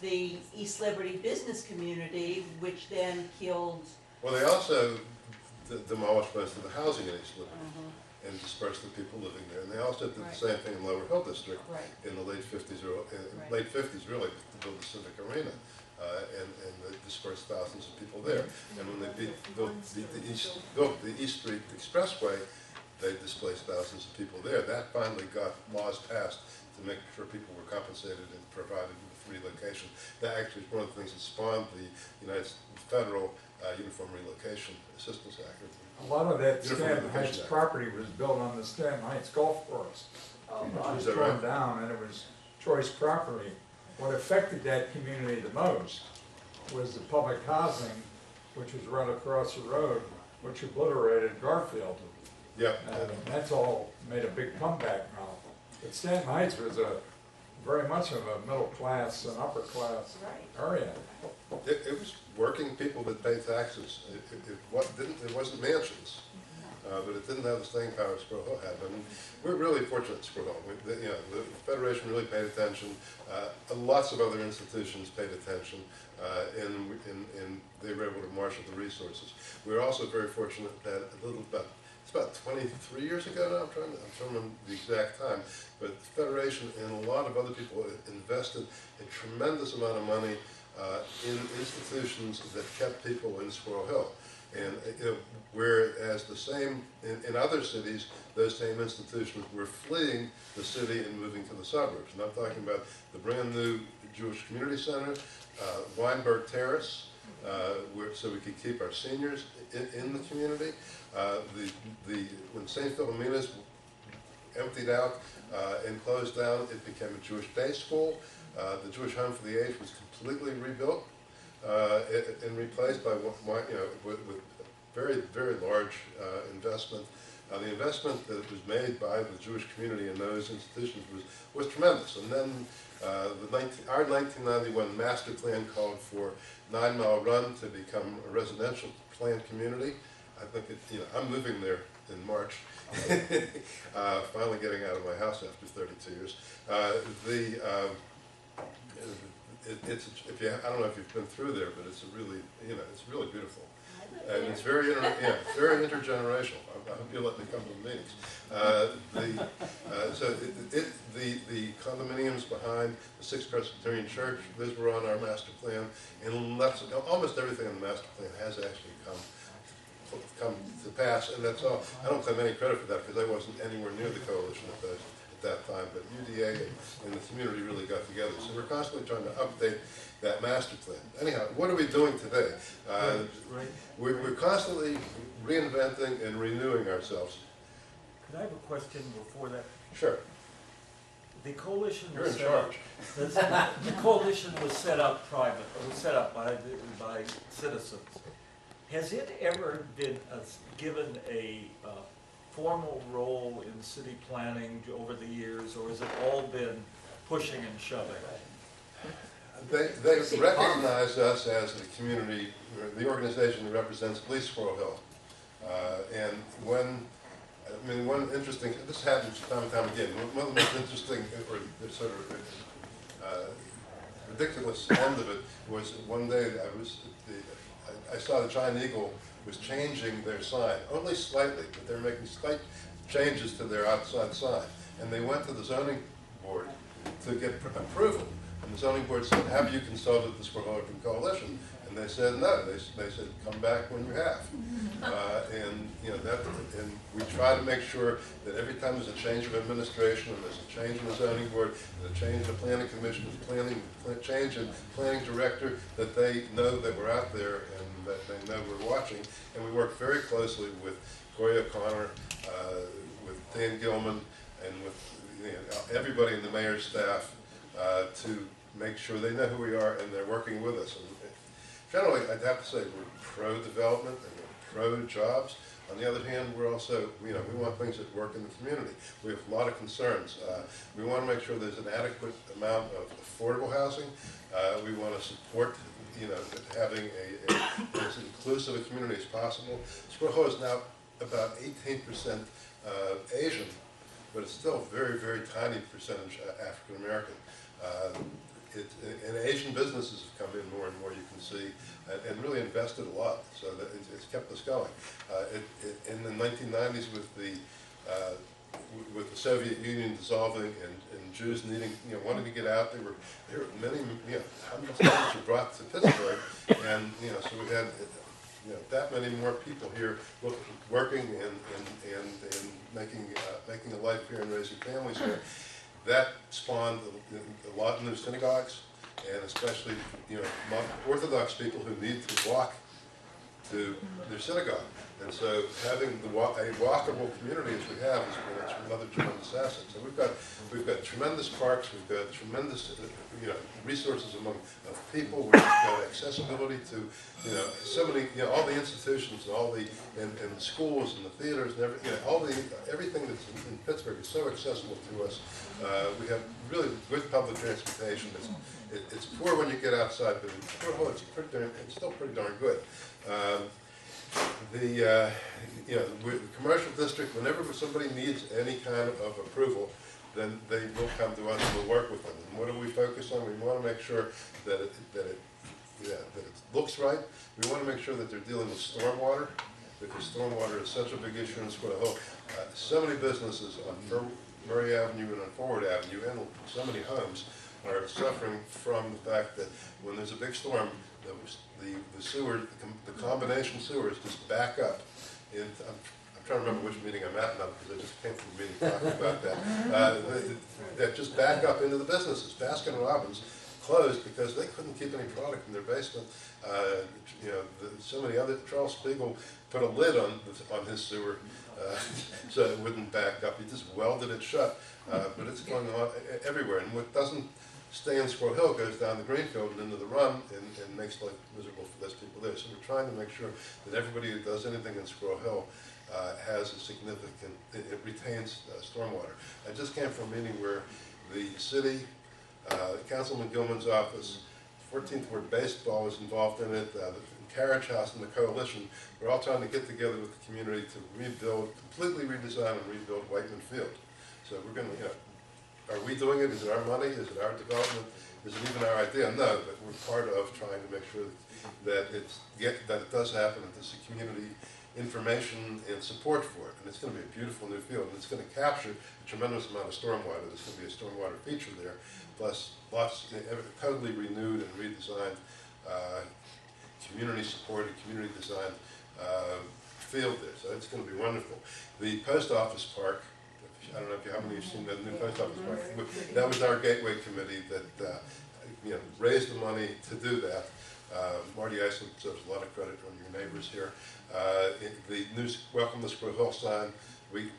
the East Liberty business community, which then killed. Well, they also demolished most of the housing in East Liberty and dispersed the people living there. And they also did the same thing in Lower Hill District in the late 50s, or late 50s really, to build the Civic Arena. And they dispersed thousands of people there. And when they built the East Street Expressway, they displaced thousands of people there. That finally got laws passed to make sure people were compensated and provided with relocation. That actually is one of the things that spawned the Federal Uniform Relocation Assistance Act. A lot of that Stanton Heights property was built on the Stanton Heights golf course. It was torn down and it was choice property. What affected that community the most was the public housing, which was right across the road, which obliterated Garfield. Yep. And that's all made a big comeback now. But Stanton Heights was very much of a middle class and upper class area. It was working people that pay taxes. It wasn't mansions, but it didn't have the staying power Squirrel Hill had. I mean, we're really fortunate at Squirrel Hill. The Federation really paid attention. Lots of other institutions paid attention, and they were able to marshal the resources. We were also very fortunate that it's about 23 years ago now, I'm trying to remember the exact time, but the Federation and a lot of other people invested a tremendous amount of money in institutions that kept people in Squirrel Hill. And whereas in other cities, those same institutions were fleeing the city and moving to the suburbs. And I'm talking about the brand new Jewish Community Center, Weinberg Terrace, so we could keep our seniors in the community. When when St. Philomena's emptied out and closed down, it became a Jewish day school. The Jewish Home for the Aged was completely rebuilt and replaced by with very, very large investment. The investment that was made by the Jewish community in those institutions was tremendous. And then our 1991 master plan called for 9 Mile Run to become a residential planned community. I think I'm moving there in March, finally getting out of my house after 32 years. I don't know if you've been through there, but it's it's really beautiful. And it's very, very intergenerational. I hope you'll let me come to the meetings. The condominiums behind the Sixth Presbyterian Church, those were on our master plan, and almost everything in the master plan has actually come to pass, and that's all. I don't claim any credit for that because I wasn't anywhere near the coalition at that time, but UDA and the community really got together. So we're constantly trying to update that master plan. Anyhow, what are we doing today? We're constantly reinventing and renewing ourselves. Could I have a question before that? Sure. The coalition You're was in set up. The coalition was set up by citizens. Has it ever been given a formal role in city planning over the years, or has it all been pushing and shoving? They recognize us as the community, the organization that represents at least Squirrel Hill. And one interesting, this happens time and time again, one of the most interesting or sort of ridiculous end of it was one day I saw the Giant Eagle was changing their sign, only slightly, but they're making slight changes to their outside sign. And they went to the zoning board to get approval. And the zoning board said, have you consulted the Squirrel Coalition? And they said no. They said, come back when you have. And we try to make sure that every time there's a change of administration, and there's a change in the zoning board, and a change in the planning commission, change in planning director, that they know that we're out there and that they know we're watching. And we work very closely with Goya O'Connor, with Dan Gilman, and with everybody in the mayor's staff to make sure they know who we are and they're working with us. And generally, I'd have to say we're pro-development and we're pro-jobs. On the other hand, we're also, we want things that work in the community. We have a lot of concerns. We want to make sure there's an adequate amount of affordable housing. We want to support, having as inclusive a community as possible. Squirrel Hill is now about 18% Asian, but it's still a very, very tiny percentage African American. And Asian businesses have come in more and more, you can see, and really invested a lot, so that it's kept us going. In the 1990s, with the Soviet Union dissolving and Jews wanting to get out, there were many, hundreds of Jews were brought to Pittsburgh, and so we had that many more people here working and making a life here and raising families here. That spawned a lot of new synagogues, and especially Orthodox people who need to walk to their synagogue. And so having a walkable community as we have is another tremendous asset. So we've got tremendous parks, we've got tremendous resources among people, we've got accessibility to so many all the institutions and all the and the schools and the theaters and everything that's in Pittsburgh is so accessible to us. We have really good public transportation. It's poor when you get outside, but it's still pretty darn good. The commercial district, whenever somebody needs any kind of approval, then they will come to us and we'll work with them. And what do we focus on? We want to make sure that it looks right. We want to make sure that they're dealing with stormwater, because stormwater is such a big issue in Squirrel Hill. So many businesses on Murray Avenue and on Forward Avenue, and so many homes are suffering from the fact that when there's a big storm, the sewer, the combination sewers just back up. I'm trying to remember which meeting I'm at now because I just came from a meeting talking about that. That just back up into the businesses. Baskin Robbins closed because they couldn't keep any product in their basement. So many other, Charles Spiegel put a lid on his sewer so it wouldn't back up. He just welded it shut, but it's going on everywhere. And what doesn't stay in Squirrel Hill goes down the Greenfield and into the Run and makes life miserable for those people there. So we're trying to make sure that everybody who does anything in Squirrel Hill has a significant, it retains stormwater. I just came from a meeting where the city, Councilman Gilman's office, 14th Ward Baseball was involved in it, the Carriage House and the Coalition. We're all trying to get together with the community to rebuild, completely redesign and rebuild Whiteman Field. So we're going to, are we doing it? Is it our money? Is it our development? Is it even our idea? No, but we're part of trying to make sure that it does happen, that there's a community information and support for it. And it's going to be a beautiful new field, and it's going to capture a tremendous amount of stormwater. There's going to be a stormwater feature there, plus lots, totally renewed and redesigned, community supported, community designed field there. So it's going to be wonderful. The post office park, I don't know how many of you have seen the new post office park. That was our gateway committee that raised the money to do that. Marty Iceland deserves a lot of credit from your neighbors here. The new Welcome to Squirrel Hill sign, we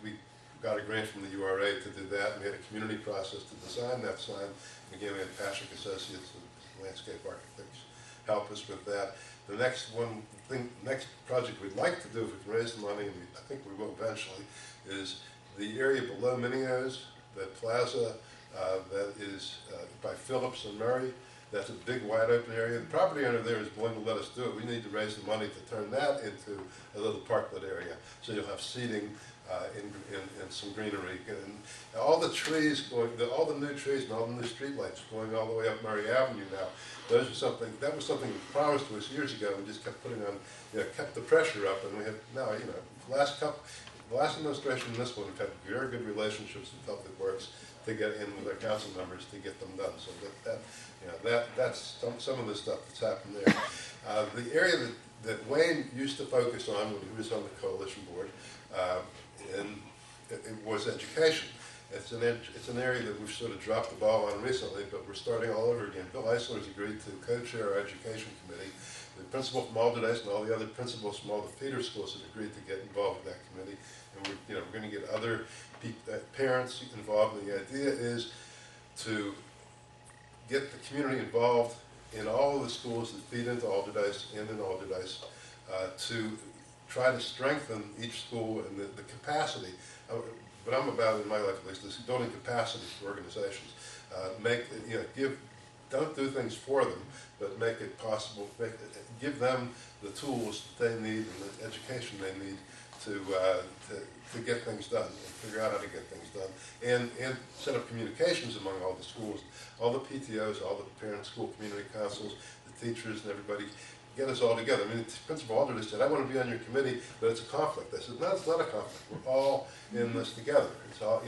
got a grant from the URA to do that. We had a community process to design that sign. Again, we had Patrick Associates and landscape architects help us with that. The next project we'd like to do, if we can raise the money, and I think we will eventually, is the area below Minio's, that plaza that is by Phillips and Murray. That's a big wide open area. The property owner there is willing to let us do it. We need to raise the money to turn that into a little parklet area. So you'll have seating and some greenery. And all the trees going, all the new trees and all the new streetlights going all the way up Murray Avenue now. That was something promised to us years ago. We just kept putting on, kept the pressure up, and we have now, the last administration and this one have had very good relationships with Public Works to get in with our council members to get them done. So that's some of the stuff that's happened there. The area that Wayne used to focus on when he was on the coalition board, and it was education. It's an area that we've sort of dropped the ball on recently, but we're starting all over again. Bill Eisler's agreed to co-chair our education committee. The principal from Alderdice and all the other principals from all the feeder schools have agreed to get involved in that committee, and we're going to get other parents involved. And the idea is to get the community involved in all of the schools that feed into Alderdice and in Alderdice to try to strengthen each school and the capacity. What I'm about in my life, at least, is building capacity for organizations. Don't do things for them, but make it possible. Give them the tools that they need and the education they need to get things done and figure out how to get things done, and set up communications among all the schools, all the PTOs, all the parent school community councils, the teachers, and everybody. Get us all together. I mean, Principal Alderdice said, "I want to be on your committee, but it's a conflict." I said, "No, it's not a conflict. We're all in this together. It's all,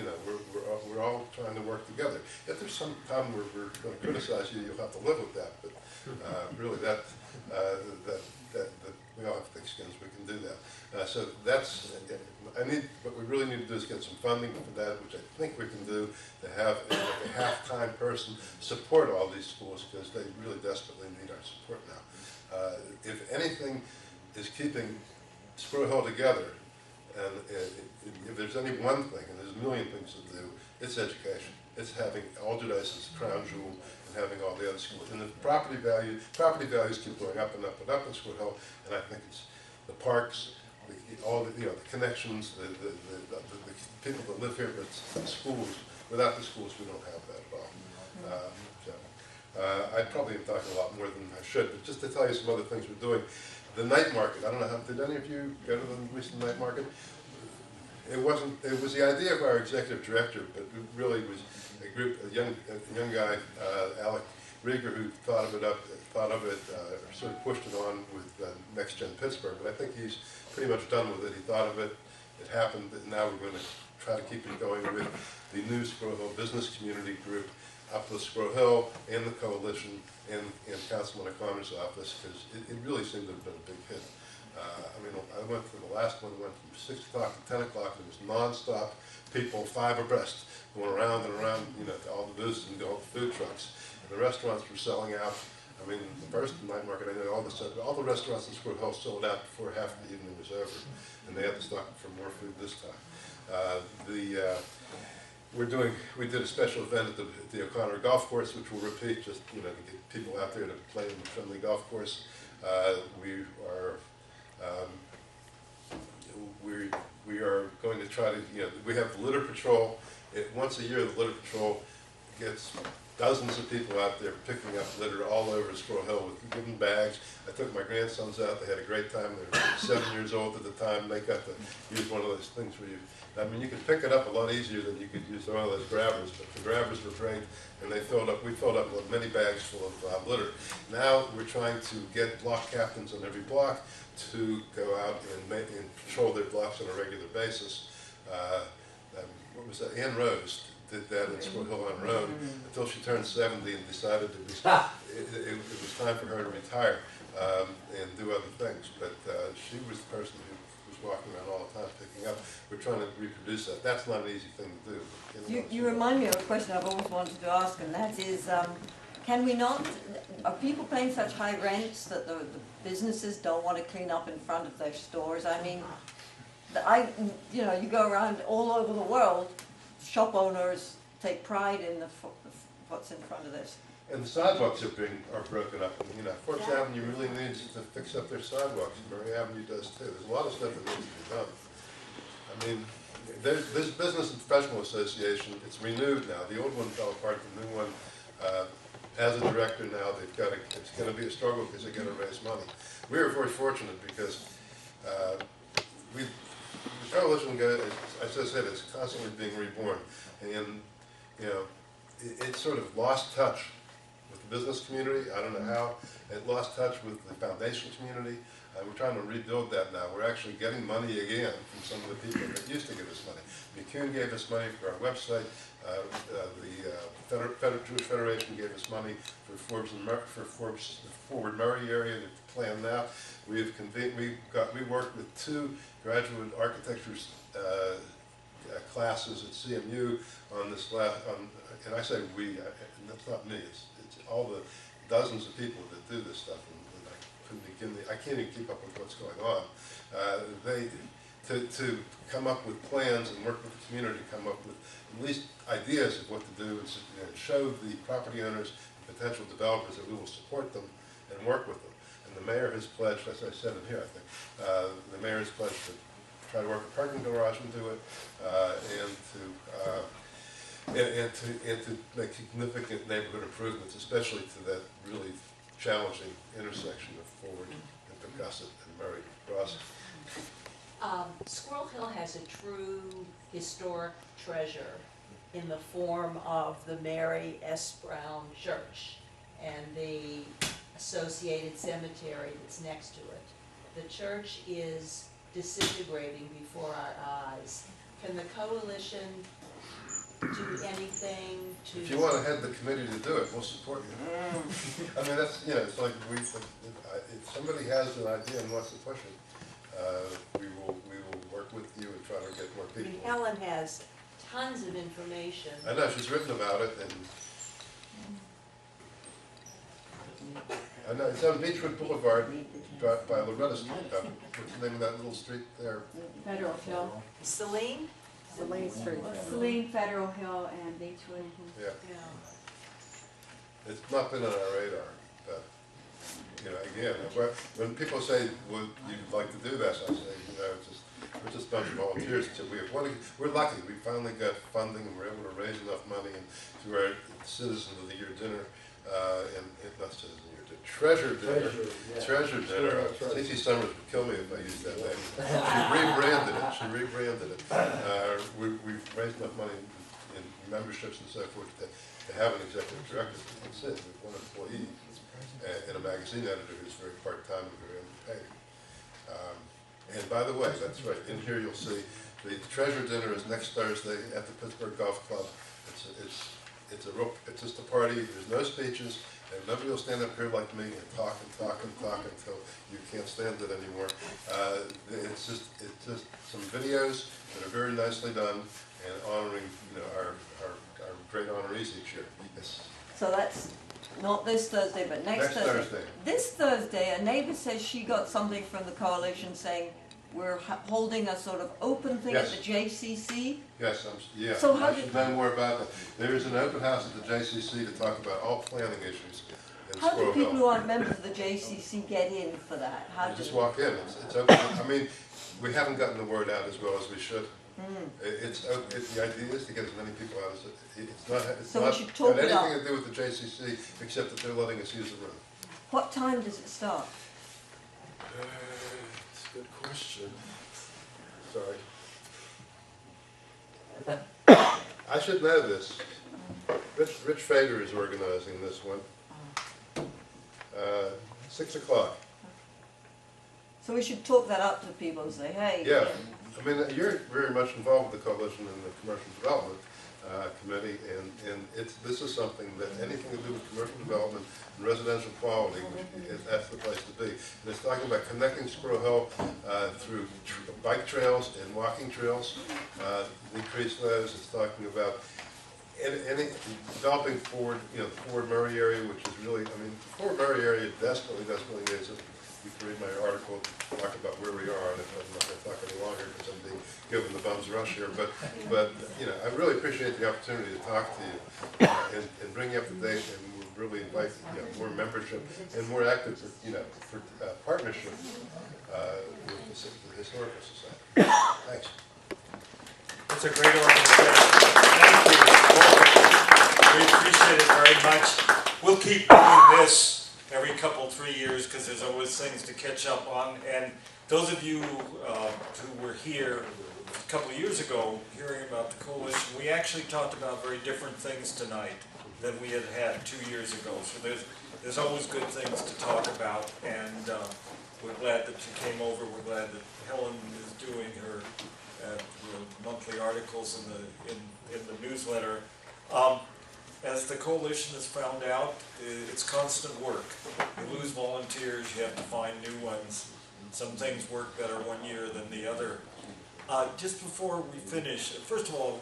we're all trying to work together. If there's some time where we're going to criticize you, you'll have to live with that. But really, that we all have thick skins. We can do that. So that's. What we really need to do is get some funding for that, which I think we can do, to have a half-time person support all these schools, because they really desperately need our support now. If anything is keeping Squirrel Hill together, and if there's any one thing, and there's a million things to do, it's education. It's having Alderdice's crown jewel and having all the other schools. And the property values keep going up and up and up in Squirrel Hill, and I think it's the parks, all the connections, the people that live here, but the schools. Without the schools, we don't have that at all. I probably am talking a lot more than I should, but just to tell you some other things we're doing. The night market, I don't know, did any of you go to the recent night market? It was the idea of our executive director, but it really was a young guy, Alec Rieger, who thought of it, sort of pushed it on with Next Gen Pittsburgh, but I think he's pretty much done with it. He thought of it, it happened, and now we're going to try to keep it going with the new Squirrel Hill Business Community Group up to Squirrel Hill and the Coalition and Councilman O'Connor's office, because it really seemed to have been a big hit. I went to the last one, went from 6 o'clock to 10 o'clock, and it was nonstop, people 5 abreast, going around and around, to all the booths and all the food trucks. The restaurants were selling out. I mean, the first night market, I know all the restaurants in Squirrel Hill sold out before half the evening was over, and they had to stock for more food this time. We did a special event at the O'Connor Golf Course, which we'll repeat, just to get people out there to play in the friendly golf course. We are going to try to, we have the litter patrol. Once a year, the litter patrol gets dozens of people out there picking up litter all over Squirrel Hill with wooden bags. I took my grandsons out. They had a great time. They were 7 years old at the time. They got to use one of those things where you can pick it up a lot easier than you could use one of those grabbers, but the grabbers were great, and we filled up many bags full of litter. Now we're trying to get block captains on every block to go out and patrol their blocks on a regular basis. What was that? Ann Rose did that in Squirrel Hill on Road until she turned 70 and decided it was time for her to retire and do other things. But she was the person who was walking around all the time picking up. We're trying to reproduce that. That's not an easy thing to do. You remind me of a question I've always wanted to ask, and that is, can we not, are people paying such high rents that the businesses don't want to clean up in front of their stores? I mean, you go around all over the world, shop owners take pride in what's in front of this. And the sidewalks are broken up. Forbes Avenue really needs to fix up their sidewalks. Murray Avenue does too. There's a lot of stuff that needs to be done. I mean, there's Business and Professional Association. It's renewed now. The old one fell apart. The new one, as a director now, it's going to be a struggle because they're going to raise money. We are very fortunate because the coalition, as I said, it's constantly being reborn, and it sort of lost touch with the business community. I don't know how. It lost touch with the foundation community. We're trying to rebuild that now. We're actually getting money again from some of the people that used to give us money. McCune gave us money for our website. The Jewish Federation gave us money for Forbes the Forward Murray area to plan now. We worked with 2 graduate architecture classes at CMU on this and I say we, and that's not me. It's all the dozens of people that do this stuff. I can't even keep up with what's going on. To come up with plans and work with the community to come up with at least ideas of what to do and show the property owners and potential developers that we will support them and work with them. And the mayor has pledged, as I said in here, I think, the mayor has pledged to try to work a parking garage into it and to make significant neighborhood improvements, especially to that really challenging intersection of Forward and Picasso and Murray Crossing. Squirrel Hill has a true historic treasure in the form of the Mary S. Brown Church and the associated cemetery that's next to it. The church is disintegrating before our eyes. Can the coalition do anything to... If you want to head the committee to do it, we'll support you. I mean, that's, it's like if somebody has an idea and wants to push it, we will work with you and try to get more I people. mean, Helen has tons of information. I know, she's written about it, and I know, it's on Beechwood Boulevard by Loretta Street. What's the name of that little street there? Federal Hill. Celine? Celine Street. Celine, Federal Hill, and Beechwood. Yeah. Yeah. It's not been on our radar, but, again, when people say, would you like to do this, I say, we're just a bunch of volunteers. So we're lucky. We finally got funding and we're able to raise enough money and to our Citizen of the Year dinner, and not Citizen of the Year dinner, Treasure Dinner. Treasure Dinner. Stacey Summers would kill me if I used that name. She rebranded it. We've raised enough money in memberships and so forth to have an executive director. That's it. With one employee and a magazine editor who's very part-time and very underpaid. And by the way, that's right, in here you'll see the Treasure Dinner is next Thursday at the Pittsburgh Golf Club. It's just a party, there's no speeches, and nobody will stand up here like me and talk until you can't stand it anymore. It's just some videos that are very nicely done and honoring our great honorees each year. Yes. So that's Not this Thursday, but next Next Thursday. This Thursday, a neighbor says she got something from the coalition saying we're holding a sort of open thing at Yes. the JCC. Yes, yeah. So how I did- should know more about that. There is an open house at the JCC to talk about all planning issues in How do Squirrel people who Hill. aren't members of the JCC get in for that? How You do just walk in, it's open. I mean, we haven't gotten the word out as well as we should. The idea is to get as many people out as, it's So we not should talk got it up. anything to do with the JCC, except that they're letting us use the room. What time does it start? It's a good question. Sorry. I should know this. Rich Fader is organizing this one. 6 o'clock. So we should talk that up to people and say, hey. Yeah, I mean, you're very much involved with the coalition and the commercial development committee, and this is something that anything to do with commercial development and residential quality, that's the place to be. And it's talking about connecting Squirrel Hill through bike trails and walking trails, increase those. It's talking about any developing Ford, the Ford Murray area, which is really, I mean, the Ford Murray area desperately needs it. You can read my article, talk about where we are, and I'm not going to talk any longer because I'm being given the bum's rush here. But I really appreciate the opportunity to talk to you and bring you up to date, and we'll really invite more membership and more active, for partnership with the Historical Society. Thanks. It's a great organization. Thank you. We appreciate it very much. We'll keep doing this every couple, 3 years, because there's always things to catch up on. And those of you who were here a couple of years ago hearing about the coalition, we actually talked about very different things tonight than we had 2 years ago. So there's always good things to talk about, and we're glad that you came over. We're glad that Helen is doing her monthly articles in the newsletter. As the coalition has found out, it's constant work. You lose volunteers, you have to find new ones. Some things work better one year than the other. Just before we finish, first of all,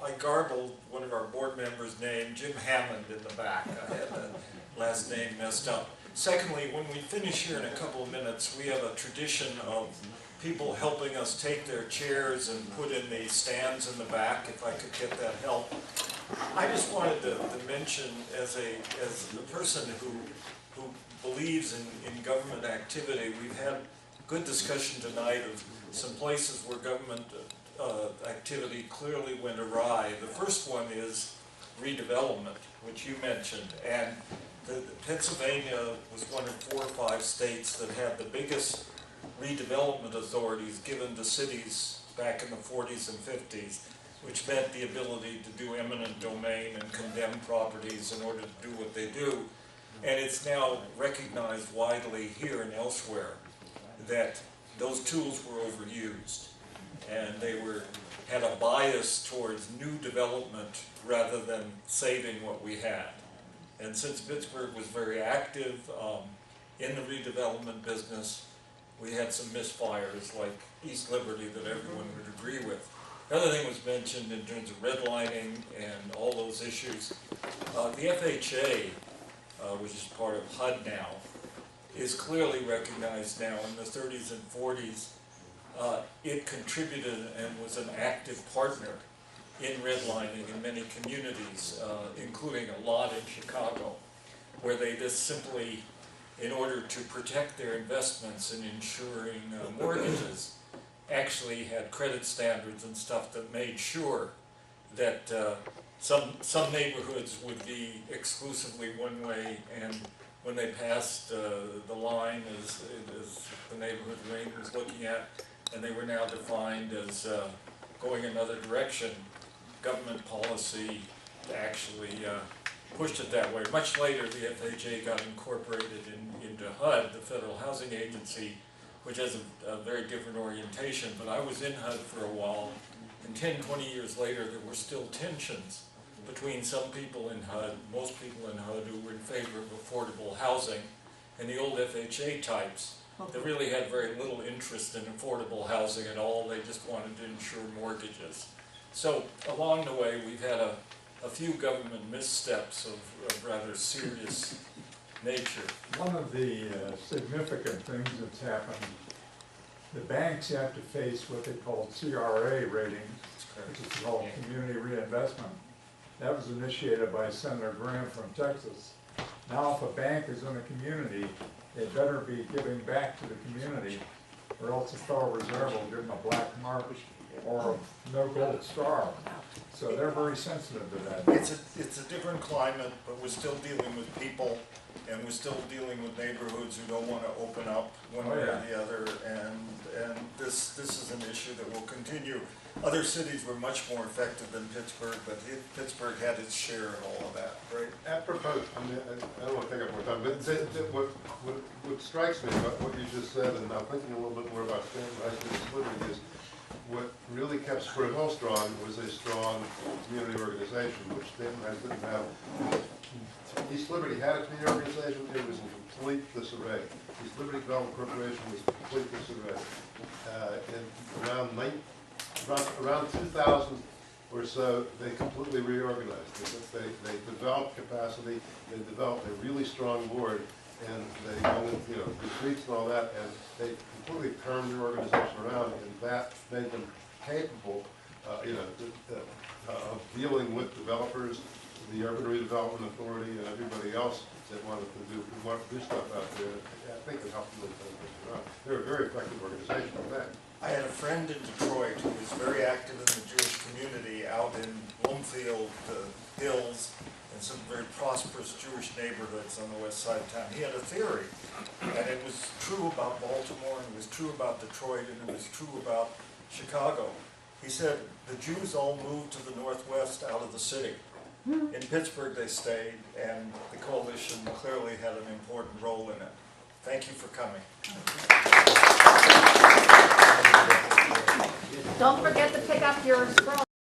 I garbled one of our board members' name, Jim Hammond, in the back. I had the last name messed up. Secondly, when we finish here in a couple of minutes, we have a tradition of people helping us take their chairs and put in the stands in the back, if I could get that help. I just wanted to mention, as a person who believes in government activity, we've had good discussion tonight of some places where government activity clearly went awry. The first one is redevelopment, which you mentioned, and Pennsylvania was one of 4 or 5 states that had the biggest redevelopment authorities given to cities back in the 40s and 50s, which meant the ability to do eminent domain and condemn properties in order to do what they do. And it's now recognized widely here and elsewhere that those tools were overused, and they had a bias towards new development rather than saving what we had. And since Pittsburgh was very active in the redevelopment business, we had some misfires like East Liberty that everyone would agree with. The other thing was mentioned in terms of redlining and all those issues. The FHA, which is part of HUD now, is clearly recognized now. In the 30s and 40s, it contributed and was an active partner in redlining in many communities, including a lot in Chicago, where they just simply, in order to protect their investments in insuring mortgages, actually had credit standards and stuff that made sure that some neighborhoods would be exclusively one way, and when they passed the line as the neighborhood ring was looking at, and they were now defined as going another direction, government policy actually pushed it that way. Much later, the FHA got incorporated into HUD, the Federal Housing Agency, which has a very different orientation. But I was in HUD for a while, and 10, 20 years later, there were still tensions between some people in HUD, most people in HUD, who were in favor of affordable housing, and the old FHA types that really had very little interest in affordable housing at all. They just wanted to insure mortgages. So along the way, we've had a a few government missteps of rather serious nature. One of the significant things that's happened, the banks have to face what they call CRA ratings, which is called Community Reinvestment. That was initiated by Senator Graham from Texas. Now if a bank is in a community, they better be giving back to the community, or else the Federal Reserve will give them a black mark or no gold star. So they're very sensitive to that. It's a different climate, but we're still dealing with people, and we're still dealing with neighborhoods who don't want to open up one way or the other, and this is an issue that will continue. Other cities were much more affected than Pittsburgh, but Pittsburgh had its share in all of that, right? Apropos, I mean, I don't want to take up more time, but what strikes me about what you just said, and I'm thinking a little bit more about Stanton High Liberty, is what really kept Squirrel strong was a strong community organization, which Stanton High didn't have. East Liberty had a community organization, it was in complete disarray. East Liberty Development Corporation was in complete disarray. Around 2000 or so, they completely reorganized. They developed capacity, they developed a really strong board, and they went into, retreats and all that, and they completely turned their organization around, and that made them capable, of dealing with developers, the Urban Redevelopment Authority, and everybody else that wanted to do stuff out there. I think it helped really turn things around. They're a very effective organization for that. I had a friend in Detroit who was very active in the Jewish community out in Bloomfield Hills and some very prosperous Jewish neighborhoods on the west side of town. He had a theory, and it was true about Baltimore, and it was true about Detroit, and it was true about Chicago. He said the Jews all moved to the northwest out of the city. In Pittsburgh they stayed, and the coalition clearly had an important role in it. Thank you for coming. Don't forget to pick up your scroll.